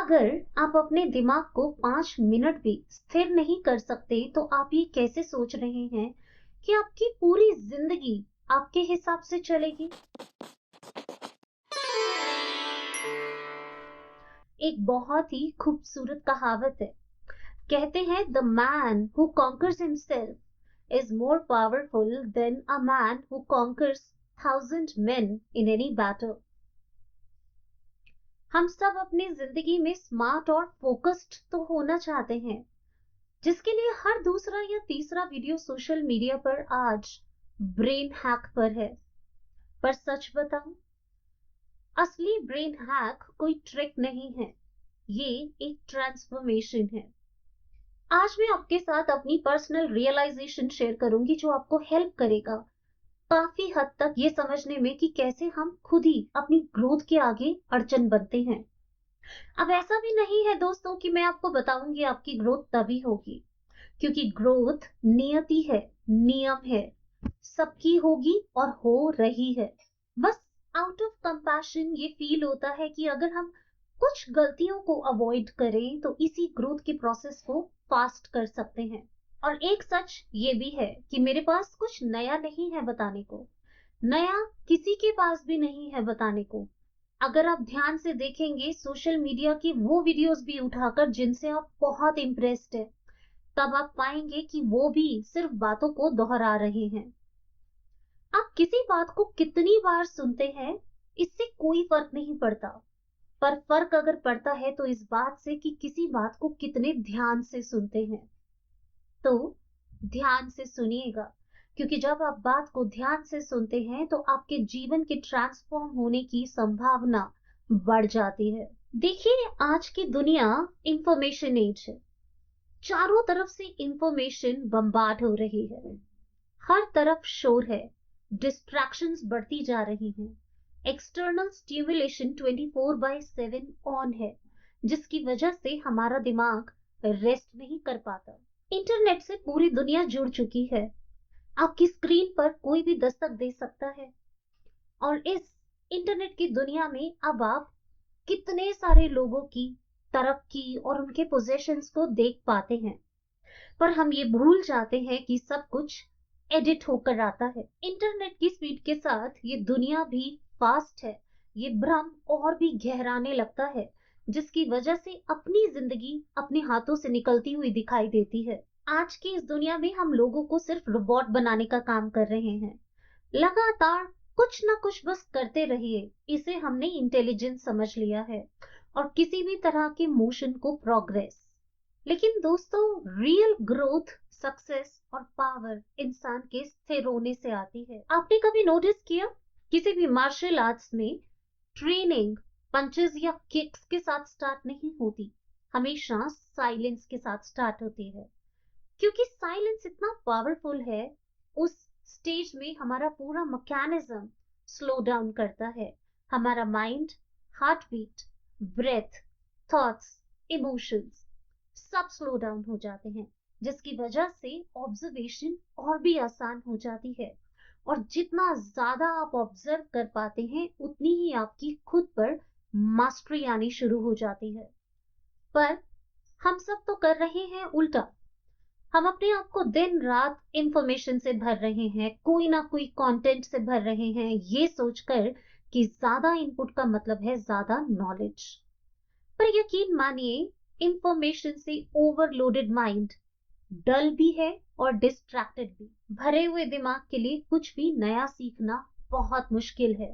अगर आप अपने दिमाग को 5 मिनट भी स्थिर नहीं कर सकते तो आप ये कैसे सोच रहे हैं कि आपकी पूरी जिंदगी आपके हिसाब से चलेगी। एक बहुत ही खूबसूरत कहावत है। कहते हैं the man who conquers himself is more powerful than a man who conquers 1,000 men in any battle. हम सब अपनी जिंदगी में स्मार्ट और फोकस्ड तो होना चाहते हैं, जिसके लिए हर दूसरा या तीसरा वीडियो सोशल मीडिया पर आज ब्रेन हैक पर है। पर सच बताऊं, असली ब्रेन हैक कोई ट्रिक नहीं है, ये एक ट्रांसफॉर्मेशन है। आज मैं आपके साथ अपनी पर्सनल रियलाइजेशन शेयर करूंगी जो आपको हेल्प करेगा काफी हद तक ये समझने में कि कैसे हम खुद ही अपनी ग्रोथ के आगे अड़चन बनते हैं। अब ऐसा भी नहीं है दोस्तों कि मैं आपको बताऊंगी आपकी ग्रोथ तभी होगी, क्योंकि ग्रोथ नियति है, नियम है, सबकी होगी और हो रही है। बस आउट ऑफ कंपैशन ये फील होता है कि अगर हम कुछ गलतियों को अवॉइड करें तो इसी ग्रोथ के प्रोसेस को फास्ट कर सकते हैं। और एक सच ये भी है कि मेरे पास कुछ नया नहीं है बताने को, नया किसी के पास भी नहीं है बताने को। अगर आप ध्यान से देखेंगे सोशल मीडिया की वो वीडियोस भी उठाकर जिनसे आप बहुत इम्प्रेस्ड है, तब आप पाएंगे कि वो भी सिर्फ बातों को दोहरा रहे हैं। आप किसी बात को कितनी बार सुनते हैं इससे कोई फर्क नहीं पड़ता, पर फर्क अगर पड़ता है तो इस बात से कि किसी बात को कितने ध्यान से सुनते हैं। तो ध्यान से सुनिएगा, क्योंकि जब आप बात को ध्यान से सुनते हैं तो आपके जीवन के ट्रांसफॉर्म होने की संभावना बढ़ जाती है। देखिए, आज की दुनिया इंफॉर्मेशन एज है। चारों तरफ से इंफॉर्मेशन बम्बार्ड हो रही है, हर तरफ शोर है, डिस्ट्रैक्शंस बढ़ती जा रही हैं, एक्सटर्नल स्टिमुलेशन 24/7 ऑन है, जिसकी वजह से हमारा दिमाग रेस्ट नहीं कर पाता। इंटरनेट से पूरी दुनिया जुड़ चुकी है, आपकी स्क्रीन पर कोई भी दस्तक दे सकता है। और इस इंटरनेट की दुनिया में अब आप कितने सारे लोगों की तरक्की और उनके पोजेशंस को देख पाते हैं, पर हम ये भूल जाते हैं कि सब कुछ एडिट होकर आता है। इंटरनेट की स्पीड के साथ ये दुनिया भी फास्ट है, ये भ्रम और भी गहराने लगता है, जिसकी वजह से अपनी जिंदगी अपने हाथों से निकलती हुई दिखाई देती है। आज की इस दुनिया में हम लोगों को सिर्फ रोबोट बनाने का काम कर रहे हैं, लगातार कुछ ना कुछ बस करते रहिए, इसे हमने इंटेलिजेंस समझ लिया है, और किसी भी तरह के मोशन को प्रोग्रेस। लेकिन दोस्तों, रियल ग्रोथ, सक्सेस और पावर इंसान के स्थिर होने से आती है। आपने कभी नोटिस किया, किसी भी मार्शल आर्ट्स में ट्रेनिंग पंचेस या किक्स के साथ स्टार्ट नहीं होती, हमेशा साइलेंस के साथ स्टार्ट होती है, क्योंकि साइलेंस इतना पावरफुल है। उस स्टेज में हमारा पूरा मैकेनिज्म स्लो डाउन करता है, हमारा mind, heart beat, breath, thoughts, emotions सब स्लो डाउन हो जाते हैं, जिसकी वजह से ऑब्जर्वेशन और भी आसान हो जाती है। और जितना ज्यादा आप ऑब्जर्व कर पाते हैं उतनी ही आपकी खुद पर मास्टरी आनी शुरू हो जाती है। पर हम सब तो कर रहे हैं उल्टा। हम अपने आप को दिन रात इंफॉर्मेशन से भर रहे हैं, कोई ना कोई कंटेंट से भर रहे हैं, ये सोचकर कि ज्यादा इनपुट का मतलब है ज्यादा नॉलेज। पर यकीन मानिए, इंफॉर्मेशन से ओवरलोडेड माइंड डल भी है और डिस्ट्रैक्टेड भी। भरे हुए दिमाग के लिए कुछ भी नया सीखना बहुत मुश्किल है।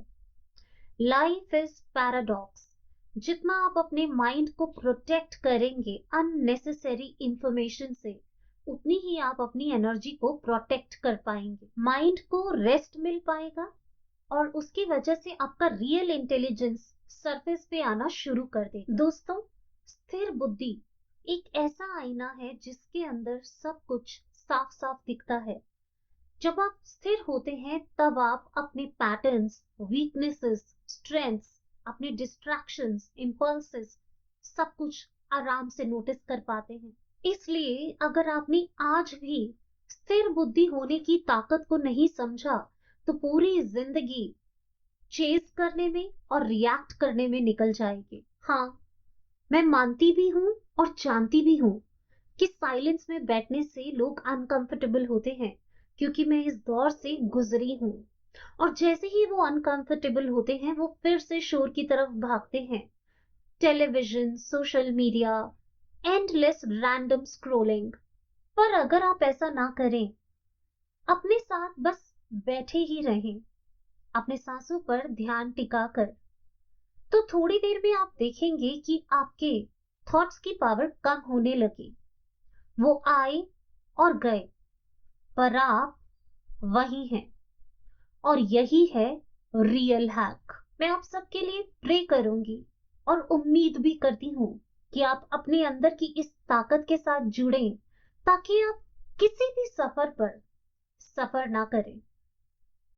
Life is paradox. जितना आप अपने माइंड को प्रोटेक्ट करेंगे अननेसेसरी इंफॉर्मेशन से, उतनी ही आप अपनी एनर्जी को प्रोटेक्ट कर पाएंगे, माइंड को रेस्ट मिल पाएगा, और उसकी वजह से आपका रियल इंटेलिजेंस सरफेस पे आना शुरू कर देगा। दोस्तों, स्थिर बुद्धि एक ऐसा आईना है जिसके अंदर सब कुछ साफ साफ दिखता है। जब आप स्थिर होते हैं तब आप अपने पैटर्न्स, वीकनेसेस, स्ट्रेंथ्स, अपने डिस्ट्रैक्शंस, इंपल्सेस सब कुछ आराम से नोटिस कर पाते हैं। इसलिए अगर आपने आज भी स्थिर बुद्धि होने की ताकत को नहीं समझा तो पूरी जिंदगी चेज करने में और रिएक्ट करने में निकल जाएगी। हाँ, मैं मानती भी हूँ और जानती भी हूँ कि साइलेंस में बैठने से लोग अनकंफर्टेबल होते हैं, क्योंकि मैं इस दौर से गुजरी हूँ। और जैसे ही वो अनकंफर्टेबल होते हैं, वो फिर से शोर की तरफ भागते हैं। Television, social media, endless random scrolling. पर अगर आप ऐसा ना करें, अपने साथ बस बैठे ही रहें, अपने सांसों पर ध्यान टिका कर, तो थोड़ी देर में आप देखेंगे कि आपके थॉट्स की पावर कम होने लगी। वो आए और गए, पर आप वही हैं। और यही है रियल हैक। मैं आप सबके लिए प्रे करूंगी और उम्मीद भी करती हूँ कि आप अपने अंदर की इस ताकत के साथ जुड़ें, ताकि आप किसी भी सफर पर सफर ना करें।